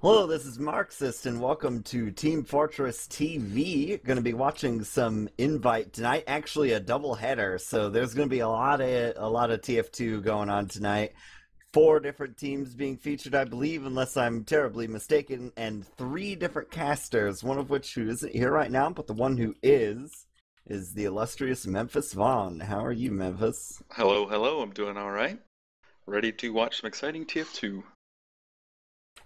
Hello, this is Marxist, and welcome to Team Fortress TV. Going to be watching some Invite tonight. Actually, a double header, so there's going to be a lot of TF2 going on tonight. 4 different teams being featured, I believe, unless I'm terribly mistaken, and 3 different casters. One of which who isn't here right now, but the one who is the illustrious MemphisVon. How are you, Memphis? Hello, hello. I'm doing all right. Ready to watch some exciting TF2.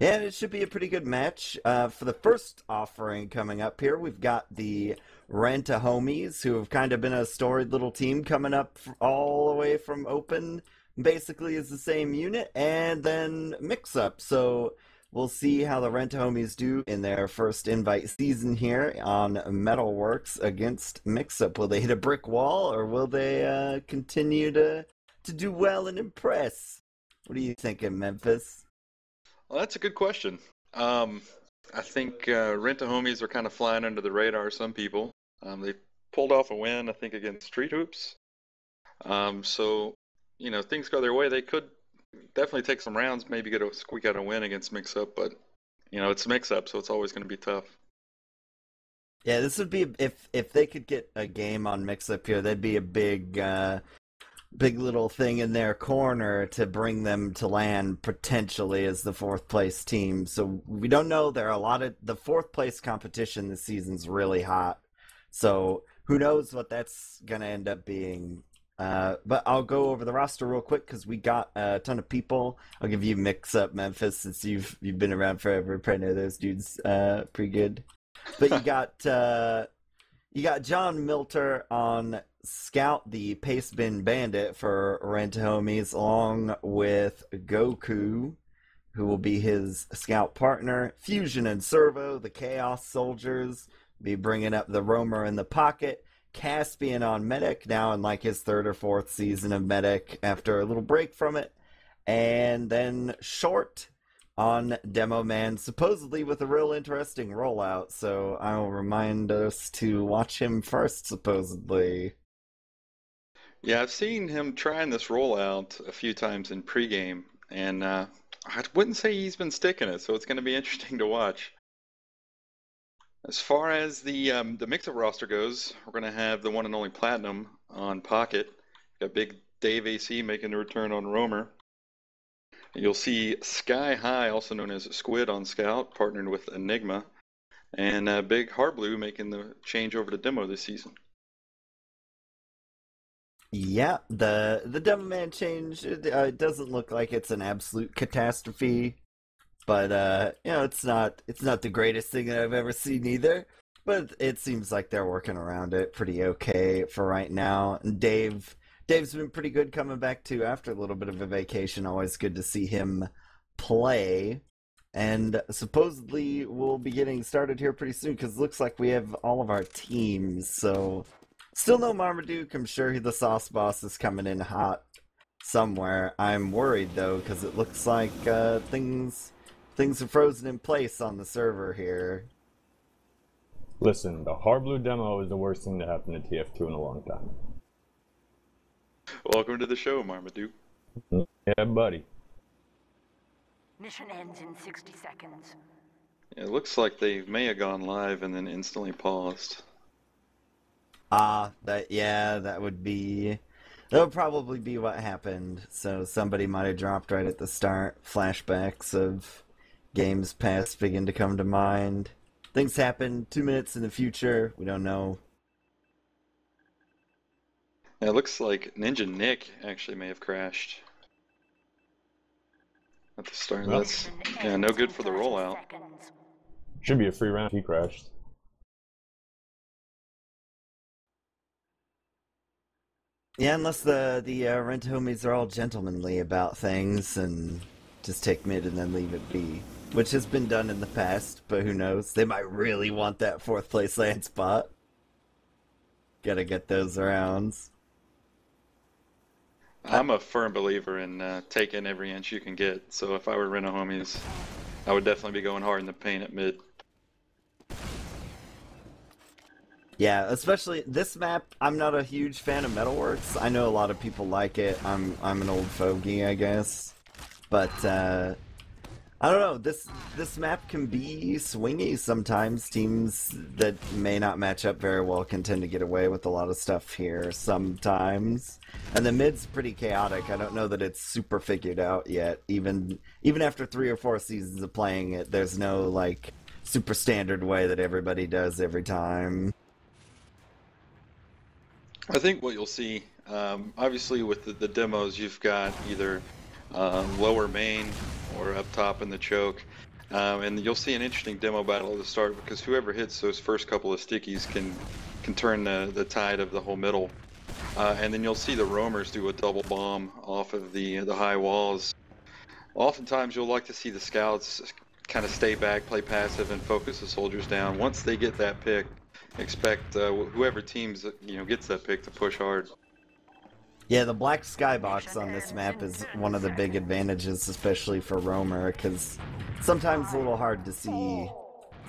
Yeah, it should be a pretty good match. For the first offering coming up here, we've got the Rent-A-Homies, who have kind of been a storied little team coming up all the way from Open, basically is the same unit, and then Mixup. So we'll see how the Rent-A-Homies do in their first Invite season here on Metalworks against Mixup. Will they hit a brick wall, or will they continue to do well and impress? What are you thinking, Memphis? Well, that's a good question. I think Rent-A-Homies are kind of flying under the radar of some people. They pulled off a win, I think, against Street Hoops. So, you know, things go their way. They could definitely take some rounds, maybe get a squeak out a win against Mixup, but, you know, it's Mixup, so it's always going to be tough. Yeah, this would be, if they could get a game on Mixup here, that'd be a big little thing in their corner to bring them to land potentially as the 4th place team. So we don't know. There are a lot of the 4th place competition this season's really hot. So who knows what that's gonna end up being. But I'll go over the roster real quick because we got a ton of people. I'll give you Mix-Up, Memphis, since you've been around forever. Probably know those dudes pretty good. But you got John Milter on Scout, the Pastebin Bandit for Rent-A-Homies, along with Goku, who will be his scout partner. Fusion and Servo, the Chaos Soldiers, be bringing up the Roamer in the Pocket. Caspian on Medic, now in like his 3rd or 4th season of Medic after a little break from it. And then Short on Demo Man, supposedly with a real interesting rollout, so I'll remind us to watch him first, supposedly. Yeah, I've seen him trying this rollout a few times in pregame, and I wouldn't say he's been sticking it, so it's going to be interesting to watch. As far as the Mix-Up roster goes, we're going to have the one and only Platinum on Pocket. Got Big Dave AC making a return on Roamer. You'll see Sky High, also known as Squid, on Scout, partnered with Enigma, and Big Harblue making the change over to Demo this season. Yeah, the Demo Man change, it doesn't look like it's an absolute catastrophe, but you know, it's not the greatest thing that I've ever seen either. But it seems like they're working around it pretty okay for right now. And Dave's been pretty good coming back too after a little bit of a vacation. Always good to see him play. And supposedly we'll be getting started here pretty soon because it looks like we have all of our teams. So still no Marmaduke. I'm sure the Sauce Boss is coming in hot somewhere. I'm worried though because it looks like things are frozen in place on the server here. Listen, the Harblue demo is the worst thing to happen to TF2 in a long time. Welcome to the show, Marmaduke. Yeah, buddy. Mission ends in 60 seconds. Yeah, it looks like they may have gone live and then instantly paused. That would probably be what happened. So somebody might have dropped right at the start. Flashbacks of games past begin to come to mind. Things happen 2 minutes in the future. We don't know. Yeah, it looks like Ninja Nick actually may have crashed at the start. Well, That's no good for the rollout. should be a free round if he crashed. Yeah, unless the Rent-A-Homies are all gentlemanly about things and just take mid and then leave it be. Which has been done in the past, but who knows? They might really want that 4th place land spot. Gotta get those rounds. I'm a firm believer in taking every inch you can get, so if I were Rent-A-Homies, I would definitely be going hard in the paint at mid. Yeah, especially this map. I'm not a huge fan of Metalworks. I know a lot of people like it. I'm an old fogey, I guess. But I don't know. This map can be swingy sometimes. Teams that may not match up very well can tend to get away with a lot of stuff here sometimes. And the mid's pretty chaotic. I don't know that it's super figured out yet. Even after 3 or 4 seasons of playing it, there's no like super standard way that everybody does every time. I think what you'll see, obviously with the demos, you've got either lower main or up top in the choke, and you'll see an interesting demo battle at the start because whoever hits those first couple of stickies can turn the tide of the whole middle, and then you'll see the roamers do a double bomb off of the high walls. Oftentimes you'll like to see the scouts kind of stay back, play passive, and focus the soldiers down. Once they get that pick, expect whoever teams gets that pick to push hard. Yeah, the black skybox on this map is one of the big advantages, especially for roamer, because sometimes it's a little hard to see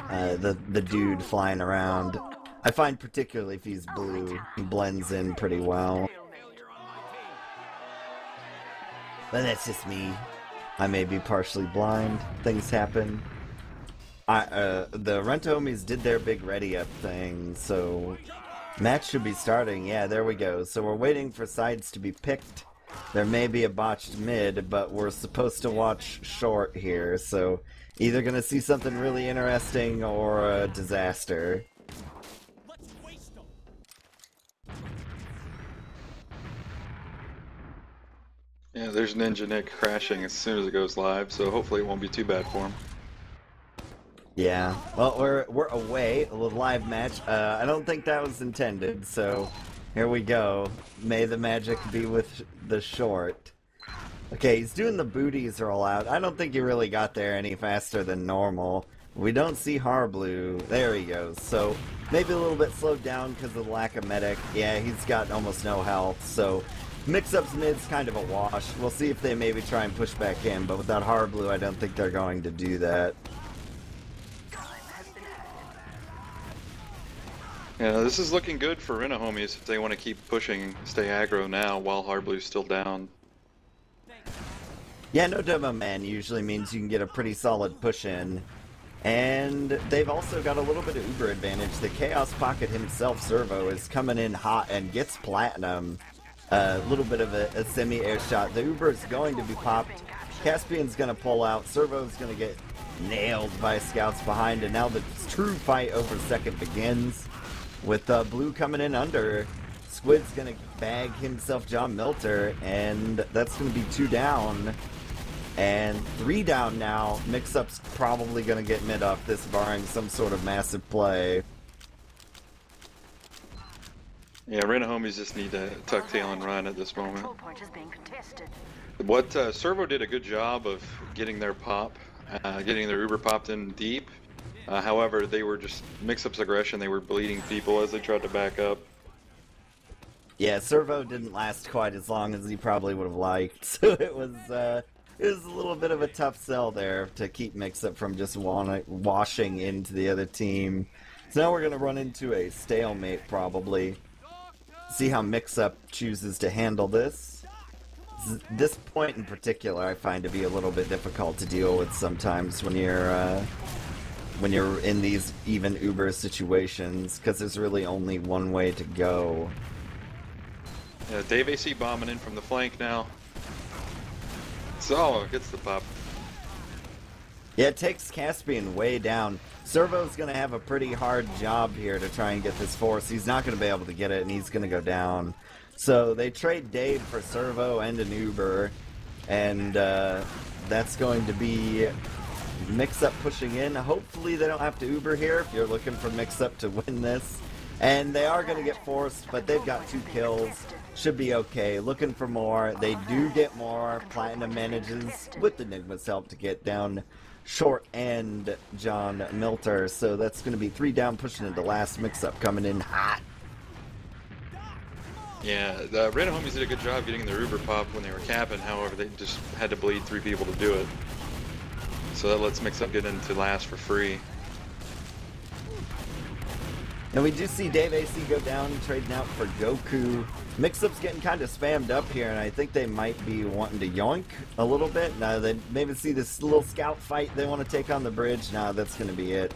the dude flying around. I find particularly if he's blue, he blends in pretty well. But that's just me. I may be partially blind. Things happen. The Rent Homies did their big ready up thing, so match should be starting. Yeah, there we go. So we're waiting for sides to be picked. There may be a botched mid, but we're supposed to watch short here, so either gonna see something really interesting or a disaster. Yeah, there's Ninja Nick crashing as soon as it goes live, so hopefully it won't be too bad for him. Yeah, well, we're away, a little live match. I don't think that was intended, so here we go. May the magic be with the short. Okay, he's doing the booties roll out. I don't think he really got there any faster than normal. We don't see Harblue. There he goes. So maybe a little bit slowed down because of the lack of medic. Yeah, he's got almost no health, so Mixup's mid's kind of a wash. We'll see if they maybe try and push back in, but without Harblue, I don't think they're going to do that. Yeah, this is looking good for Rena Homies if they want to keep pushing, stay aggro now while Hardblue's still down. Yeah, no demo man usually means you can get a pretty solid push in. And they've also got a little bit of Uber advantage. The Chaos Pocket himself, Servo, is coming in hot and gets platinum. A little bit of a semi-air shot. The Uber is going to be popped. Caspian's going to pull out. Servo's going to get nailed by scouts behind. And now the true fight over second begins. With Blue coming in under, Squid's going to bag himself John Milter, and that's going to be 2 down. And 3 down now. Mixup's probably going to get mid off this, barring some sort of massive play. Yeah, Rena Homies just need to tuck tail and run at this moment. What Servo did a good job of getting their pop, getting their Uber popped in deep. However, they were just Mixup's aggression. They were bleeding people as they tried to back up. Yeah, Servo didn't last quite as long as he probably would have liked. So it was a little bit of a tough sell there to keep Mixup from just washing into the other team. So now we're going to run into a stalemate probably. See how Mixup chooses to handle this. This point in particular I find to be a little bit difficult to deal with sometimes when you're in these even Uber situations, because there's really only one way to go. Yeah, Dave AC bombing in from the flank now. So, gets the pop. Yeah, it takes Caspian way down. Servo's going to have a pretty hard job here to try and get this force. He's not going to be able to get it, and he's going to go down. So they trade Dave for Servo and an Uber, and that's going to be Mixup pushing in. Hopefully they don't have to Uber here if you're looking for Mixup to win this. And they are going to get forced, but they've got 2 kills. Should be okay. Looking for more. They do get more. Platinum manages, with Enigma's help, to get down short and John Milter. So that's going to be 3 down, pushing into last. Mixup coming in hot. Yeah, the Rena Homies did a good job getting their Uber pop when they were capping. However, they just had to bleed 3 people to do it. So that lets Mixup get into last for free. And we do see Dave AC go down, trading out for Goku. Mixup's getting kind of spammed up here, and I think they might be wanting to yoink a little bit. Now they maybe see this little scout fight they want to take on the bridge. Now that's going to be it.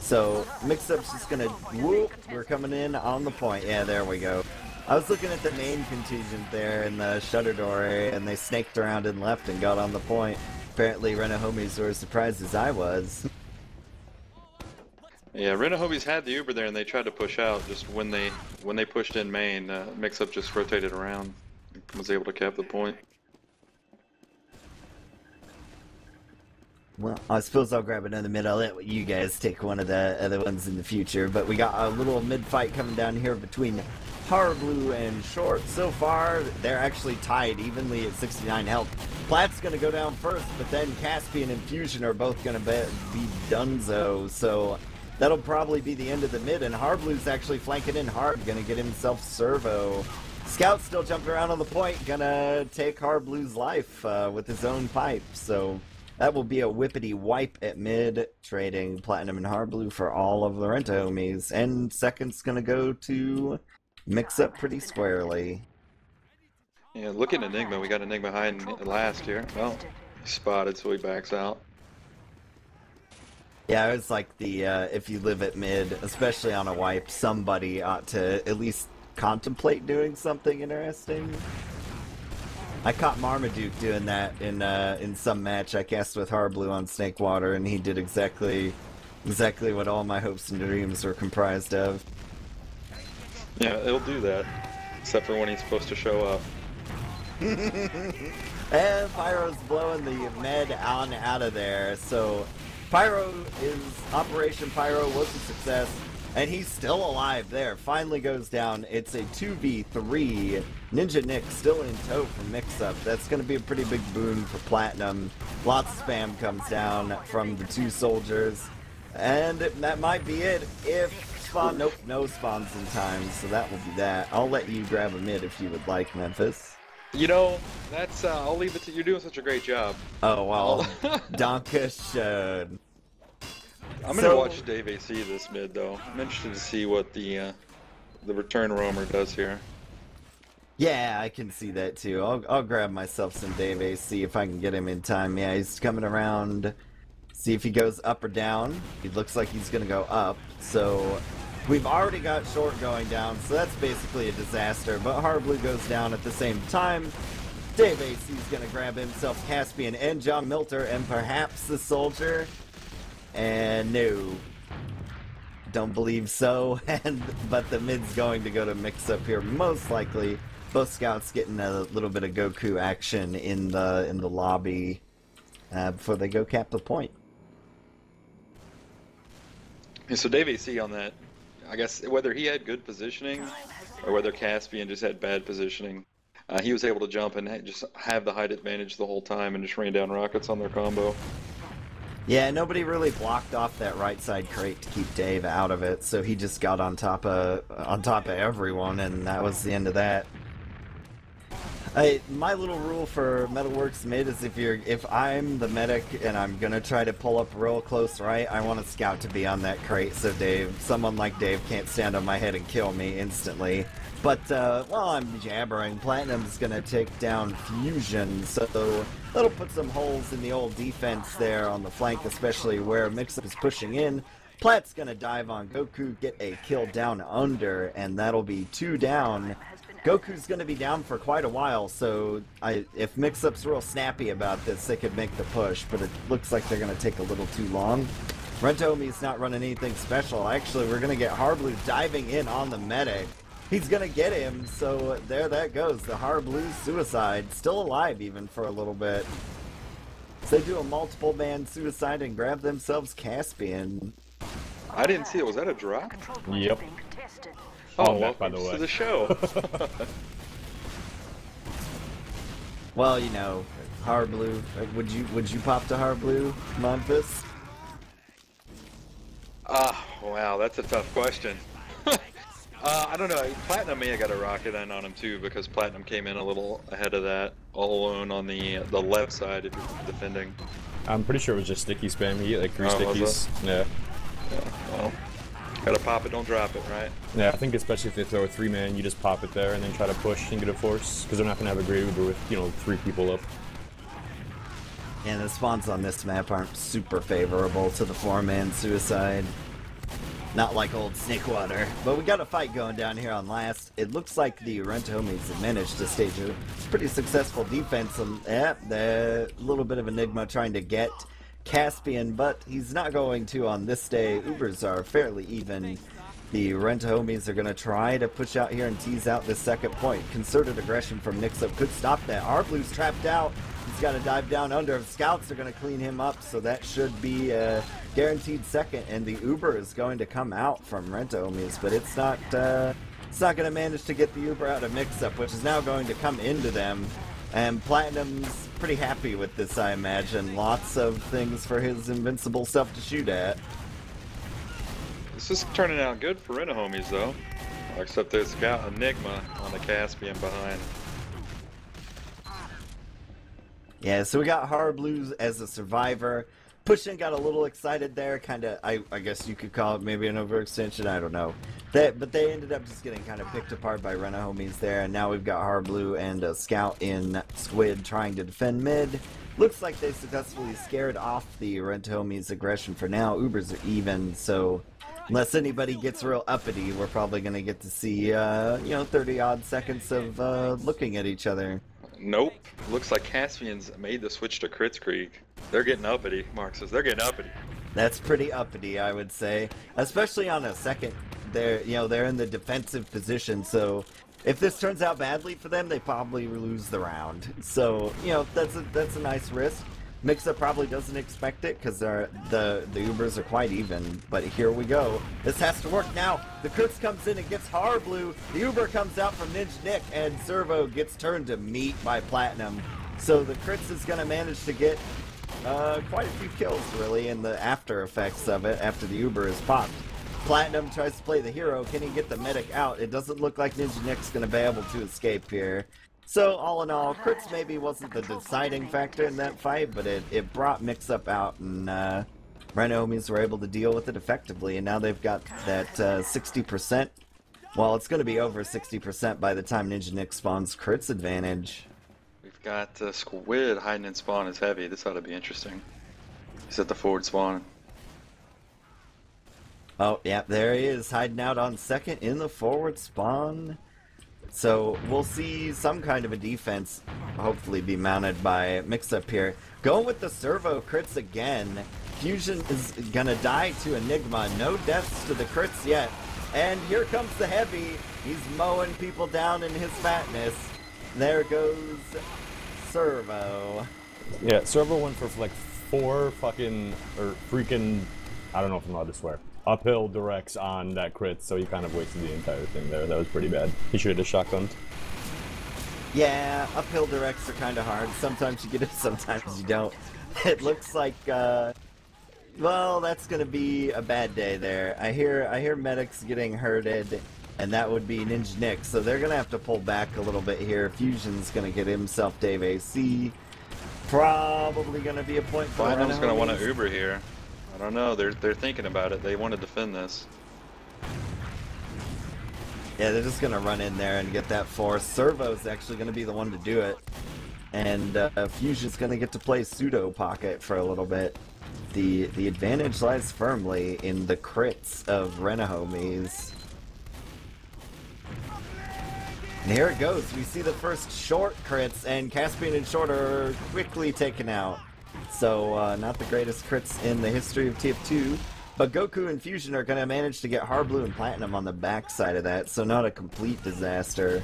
So Mixup's just going to whoop. We're coming in on the point. Yeah, there we go. I was looking at the main contingent there in the shutter door area, and they snaked around and left and got on the point. Apparently, Renohomies were as surprised as I was. Yeah, Renohomies had the Uber there, and they tried to push out. Just when they pushed in main, Mixup just rotated around, and was able to cap the point. Well, I suppose I'll grab another mid. I'll let you guys take one of the other ones in the future. But we got a little mid fight coming down here between Harblue and Short. So far, they're actually tied evenly at 69 health. Platt's going to go down first, but then Caspian and Fusion are both going to be donezo. So that'll probably be the end of the mid, and Harblue's actually flanking in hard, going to get himself servo. Scout's still jumping around on the point, going to take Harblue's life with his own pipe. So that will be a whippity wipe at mid, trading Platinum and Harblue for all of the Renohomies. And second's going to go to Mixup pretty squarely. Yeah, look at Enigma. We got Enigma hiding last here. Well, spotted, so he backs out. Yeah, it's like the, if you live at mid, especially on a wipe, somebody ought to at least contemplate doing something interesting. I caught Marmaduke doing that in some match I cast with Harblue on Snakewater, and he did exactly what all my hopes and dreams were comprised of. Yeah, it'll do that, except for when he's supposed to show up. And Pyro's blowing the med on out of there, so Operation Pyro was a success, and he's still alive there. Finally goes down. It's a 2v3. Ninja Nick still in tow from Mixup. That's going to be a pretty big boon for Platinum. Lots of spam comes down from the two soldiers, and that might be it. If spawn, nope, no spawns in time, so that will be that. I'll let you grab a mid if you would like, Memphis. You know, that's, I'll leave it to you. You're doing such a great job. Oh, well, Donka should. I'm gonna watch Dave AC this mid, though. I'm interested to see what the return roamer does here. Yeah, I can see that too. I'll grab myself some Dave AC if I can get him in time. Yeah, he's coming around. See if he goes up or down. It looks like he's gonna go up. So we've already got Short going down, so that's basically a disaster. But Harblue goes down at the same time. Dave AC's gonna grab himself Caspian and John Milter and perhaps the soldier. And no, don't believe so. But the mid's going to go to Mixup here, most likely. Both scouts getting a little bit of Goku action in the lobby before they go cap the point. Yeah, so Dave AC on that, I guess whether he had good positioning or whether Caspian just had bad positioning, he was able to jump and just have the height advantage the whole time and just rain down rockets on their combo. Yeah, nobody really blocked off that right side crate to keep Dave out of it, so he just got on top of everyone, and that was the end of that. My little rule for Metalworks mid is if I'm the medic and I'm gonna try to pull up real close right, I want a scout to be on that crate so someone like Dave can't stand on my head and kill me instantly. But while I'm jabbering, Platinum's gonna take down Fusion, so that'll put some holes in the old defense there on the flank, especially where Mixup is pushing in. Platt's gonna dive on Goku, get a kill down under, and that'll be 2 down. Goku's going to be down for quite a while, so if Mixup's real snappy about this, they could make the push, but it looks like they're going to take a little too long. Renohomies not running anything special. Actually, we're going to get Harblue diving in on the medic. He's going to get him, so there that goes. The Harblue suicide, still alive even for a little bit. So they do a multiple man suicide and grab themselves Caspian. I didn't see it. Was that a drop? Yep. Oh, welcome by the way, to the show. Well, you know, Harblue. Would you pop to Harblue, Memphis? Wow, that's a tough question. I don't know. Platinum may have got a rocket in on him too, because Platinum came in a little ahead of that, all alone on the left side if you're defending. I'm pretty sure it was just sticky spam. You get like 3 stickies. Yeah. Well, Gotta pop it, don't drop it, right? Yeah, I think especially if they throw a 3-man, you just pop it there and then try to push and get a force, because they're not going to have a great Uber with, you know, 3 people up. And the spawns on this map aren't super favorable to the 4-man suicide. Not like old Snakewater. But we got a fight going down here on last. It looks like the Rent Homies have managed to stage a pretty successful defense. The little bit of Enigma trying to get Caspian, but he's not going to on this day. Ubers are fairly even. The Rent Homies are going to try to push out here and tease out this second point. Concerted aggression from Mixup could stop that. Arblue's trapped out. He's got to dive down under. Scouts are going to clean him up, so that should be a guaranteed second. And the Uber is going to come out from Rent Homies, but it's not going to manage to get the Uber out of Mixup, which is now going to come into them. And Platinum's pretty happy with this, I imagine. Lots of things for his invincible self to shoot at. This is turning out good for Rent Homies, though. Except there's got Enigma on the Caspian behind. Yeah, so we got Harblues as a survivor. Pushin got a little excited there, kind of, I guess you could call it maybe an overextension, I don't know. But they ended up just getting kind of picked apart by Rent Homies there, and now we've got Harblue and a Scout in Squid trying to defend mid. Looks like they successfully scared off the Rent Homies aggression for now. Ubers are even, so unless anybody gets real uppity, we're probably going to get to see, 30-odd seconds of looking at each other. Nope. Looks like Caspian's made the switch to Kritzkrieg. They're getting uppity, Marxist. They're getting uppity. That's pretty uppity, I would say. Especially on a second. They're in the defensive position, so if this turns out badly for them, they probably lose the round. So, that's a nice risk. Mixup probably doesn't expect it because the Ubers are quite even, but here we go. This has to work now. The Kritz comes in and gets Harblue. The Uber comes out from Ninja Nick, and Servo gets turned to meat by Platinum. So the Kritz is going to manage to get quite a few kills, really, in the after effects of it after the Uber is popped. Platinum tries to play the hero. Can he get the medic out? It doesn't look like Ninja Nick's going to be able to escape here. So, all in all, Kritz maybe wasn't the deciding factor in that fight, but it brought Mixup out, and Rent Homies were able to deal with it effectively, and now they've got that 60%. Well, it's going to be over 60% by the time Ninja Nick spawns Kritz advantage. We've got Squid hiding in spawn is heavy. This ought to be interesting. He's at the forward spawn. Oh, yeah, there he is, hiding out on second in the forward spawn. So we'll see some kind of a defense hopefully be mounted by Mixup here. Going with the Servo Kritz again. Fusion is gonna die to Enigma. No deaths to the Kritz yet. And here comes the Heavy. He's mowing people down in his fatness. There goes Servo. Yeah, Servo went for like 4 freaking, I don't know if I'm allowed to swear, uphill directs on that crit, so he kind of wasted the entire thing there. That was pretty bad. He should have just shotgunned. Yeah, uphill directs are kind of hard. Sometimes you get it, sometimes you don't. It looks like, well, that's going to be a bad day there. I hear medics getting hurted, and that would be Ninja Nick, so they're going to have to pull back a little bit here. Fusion's going to get himself Dave AC. Probably going to be a point for Platinum's going to want to Uber here. I don't know, they're thinking about it. They want to defend this. Yeah, they're just going to run in there and get that force. Servo's actually going to be the one to do it. And Fusion's going to get to play pseudo pocket for a little bit. The advantage lies firmly in the crits of Rent Homies. And here it goes. We see the first short crits, and Caspian and Short are quickly taken out. So, not the greatest crits in the history of TF2, but Goku and Fusion are going to manage to get Harblue and Platinum on the backside of that, so not a complete disaster.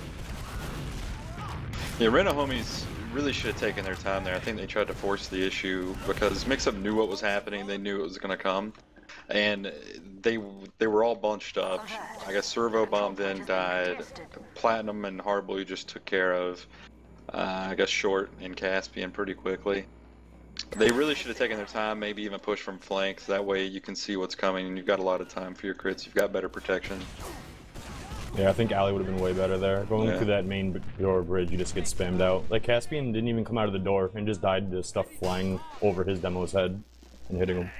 Yeah, Rent Homies really should have taken their time there. I think they tried to force the issue because Mixup knew what was happening. They knew it was going to come, and they were all bunched up. I guess Servo bombed in, died. Platinum and Harblue just took care of, I guess, Short and Caspian pretty quickly. They really should have taken their time, maybe even push from flanks. That way you can see what's coming and you've got a lot of time for your crits. You've got better protection. Yeah, I think Ali would have been way better there. Going through that main door bridge, you just get spammed out. Like, Caspian didn't even come out of the door and just died to stuff flying over his demo's head and hitting him.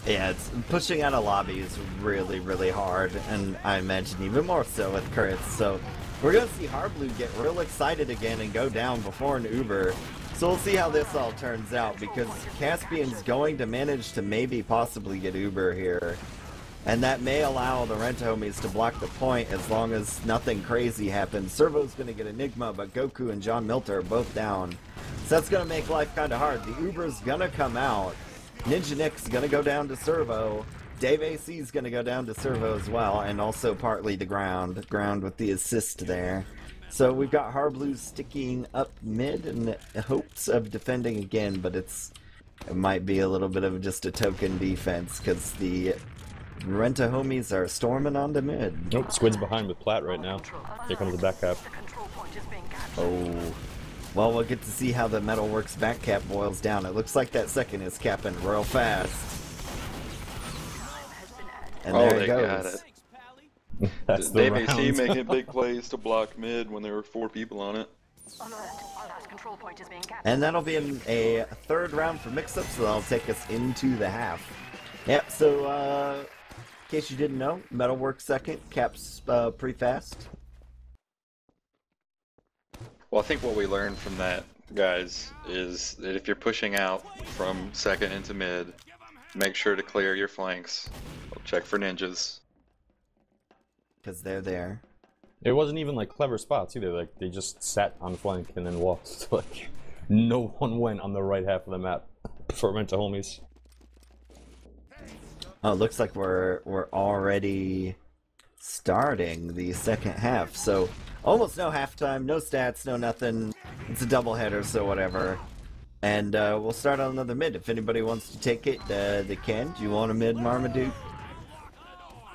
Yeah, it's pushing out a lobby is really, really hard, and I imagine even more so with Kurtz. So we're gonna see Harblue get real excited again and go down before an Uber. So we'll see how this all turns out, because Caspian's going to manage to maybe possibly get Uber here. And that may allow the Rent homies to block the point as long as nothing crazy happens. Servo's going to get Enigma, but Goku and John Milter are both down. So that's going to make life kind of hard. The Uber's going to come out. Ninja Nick's going to go down to Servo. Dave AC's going to go down to Servo as well, and also partly to Ground. Ground with the assist there. So we've got Harblue sticking up mid in hopes of defending again, but it might be a little bit of just a token defense, because the Renta homies are storming onto mid. Nope, Squid's behind with Plat right now. Here comes the back half. Oh. Well, we'll get to see how the Metalworks back cap boils down. It looks like that second is capping real fast. And there it goes. Got it. That's the Dave AC round. making big plays to block mid when there were 4 people on it. And that'll be a third round for Mixup, so that'll take us into the half. Yep, so, in case you didn't know, Metalworks second, Cap's pretty fast. Well, I think what we learned from that, guys, is that if you're pushing out from second into mid, make sure to clear your flanks. Check for ninjas. Because they're there. It wasn't even like clever spots either. Like they just sat on flank and then walked. Like no one went on the right half of the map for Renta homies. Oh, it looks like we're already starting the second half. So almost no halftime, no stats, no nothing. It's a doubleheader, so whatever. And we'll start on another mid. If anybody wants to take it, they can. Do you want a mid, Marmaduke?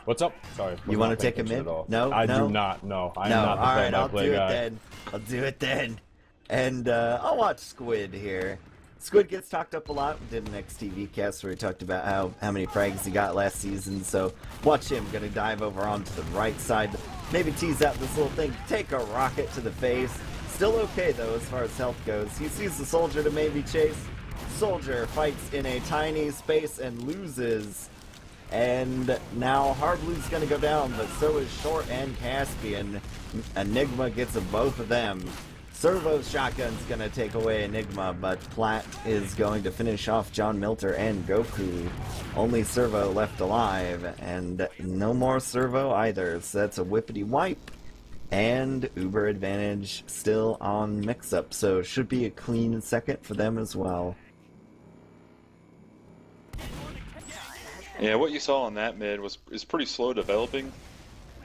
What's up? Sorry. You want to take a mid? No, I no? do not. No, I'm No, not the alright, play-by-play I'll do guy. it then. I'll do it then. And I'll watch Squid here. Squid gets talked up a lot. We did an XTV cast where he talked about how many frags he got last season. So watch him. Gonna dive over onto the right side. Maybe tease out this little thing. Take a rocket to the face. Still okay though as far as health goes. He sees the soldier to maybe chase. Soldier fights in a tiny space and loses. And now Harblue's gonna go down, but so is Short and Caspian. Enigma gets both of them. Servo's shotgun's gonna take away Enigma, but Platt is going to finish off John Milter and Goku. Only Servo left alive, and no more Servo either, so that's a whippity wipe. And Uber advantage still on Mixup, so should be a clean second for them as well. Yeah, what you saw on that mid is pretty slow developing.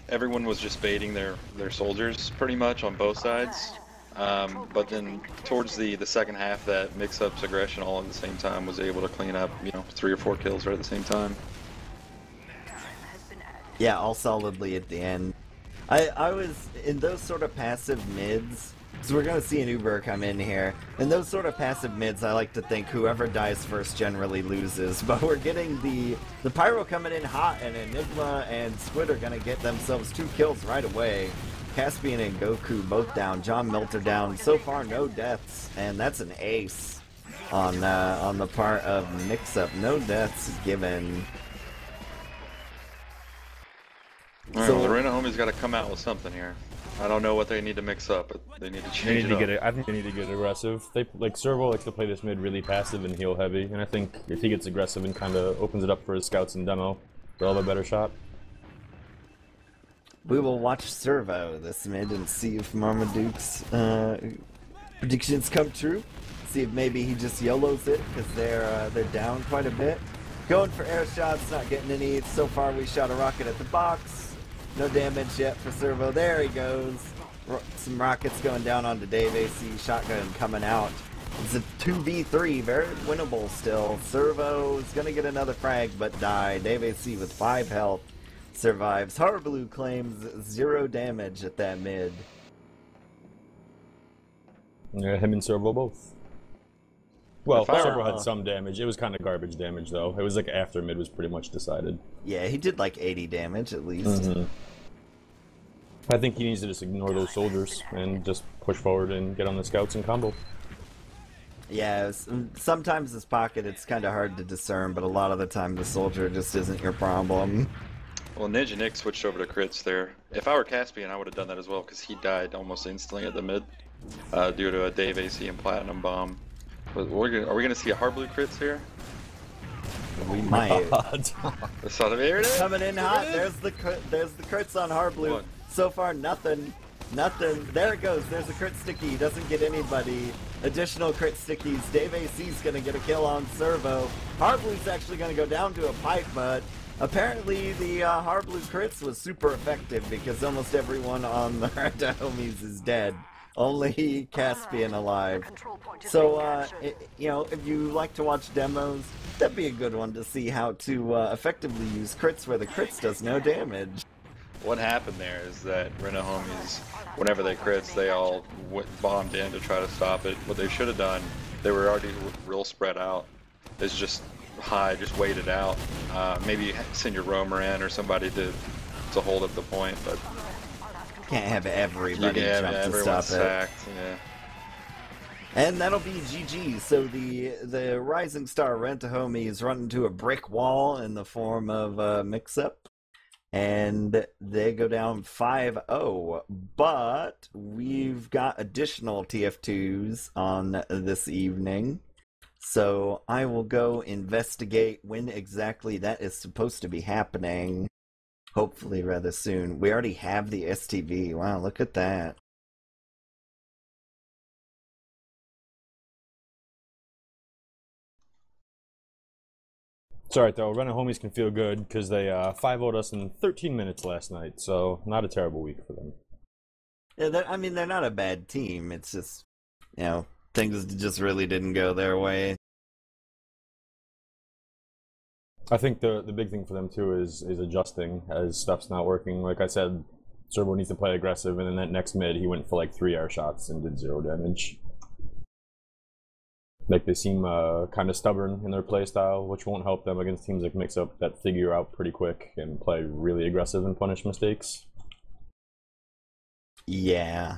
Everyone was just baiting their soldiers pretty much on both sides. But then towards the second half, that Mix-Up's aggression all at the same time was able to clean up, 3 or 4 kills right at the same time. Yeah, all solidly at the end. I was in those sort of passive mids, so we're going to see an Uber come in here. In those sort of passive mids, I like to think whoever dies first generally loses. But we're getting the Pyro coming in hot, and Enigma and Squid are going to get themselves 2 kills right away. Caspian and Goku both down. John Milter down. So far, no deaths, and that's an ace on the part of Mixup. No deaths given. Alright, well, the Rena homies got to come out with something here. I don't know what they need to mix up, but they need to change it up. I think they need to get aggressive. Servo likes to play this mid really passive and heal heavy, and I think if he gets aggressive and kind of opens it up for his scouts and demo, they'll have a better shot. We will watch Servo this mid and see if Marmaduke's predictions come true. See if maybe he just YOLOs it because they're down quite a bit. Going for air shots, not getting any. So far, we shot a rocket at the box. No damage yet for Servo. There he goes. Some rockets going down onto Dave AC. Shotgun coming out. It's a 2v3. Very winnable still. Servo is going to get another frag but die. Dave AC with 5 health survives. Harblue claims 0 damage at that mid. Yeah, him and Servo both. Well, Servo had some damage. It was kind of garbage damage, though. It was like after mid was pretty much decided. Yeah, he did like 80 damage at least. Mm-hmm. I think he needs to just ignore those soldiers and just push forward and get on the scouts and combo. Yeah, sometimes this pocket it's kind of hard to discern, but a lot of the time the soldier just isn't your problem. Well, Ninja Nick switched over to crits there. If I were Caspian, I would have done that as well, because he died almost instantly at the mid due to a Dave AC and Platinum Bomb. But are we going to see a hard blue crits here? We might. There it is. Coming in hot. There's the crits on hard blue. One. So far, nothing. Nothing. There it goes. There's a crit sticky. He doesn't get anybody. Additional crit stickies. Dave AC's going to get a kill on Servo. Hard blue's actually going to go down to a pipe, but apparently the hard blue crits was super effective because almost everyone on the homies is dead. Only Caspian alive. So, you know, if you like to watch demos, that'd be a good one to see how to effectively use crits where the crits does no damage. What happened there is that Rena homies, whenever they crits, they all bombed in to try to stop it. What they should have done, they were already real spread out, is just hide, just wait it out. Maybe send your roamer in or somebody to hold up the point, but Can't have everybody jump to everyone's stop it. sacked, yeah. And that'll be GG. So the Rising Star Rent-A-Homies run into a brick wall in the form of Mixup. And they go down 5-0. But we've got additional TF2s on this evening. So I will go investigate when exactly that is supposed to be happening. Hopefully rather soon. We already have the STV. Wow, look at that. It's alright though, Rena homies can feel good because they 5-0'd us in 13 minutes last night, so not a terrible week for them. Yeah, I mean, they're not a bad team. It's just, you know, things just really didn't go their way. I think the big thing for them too is adjusting as stuff's not working. Like I said, Servo needs to play aggressive, and then that next mid he went for like 3 air shots and did 0 damage. Like they seem kind of stubborn in their play style, which won't help them against teams like Mixup that figure out pretty quick and play really aggressive and punish mistakes. Yeah.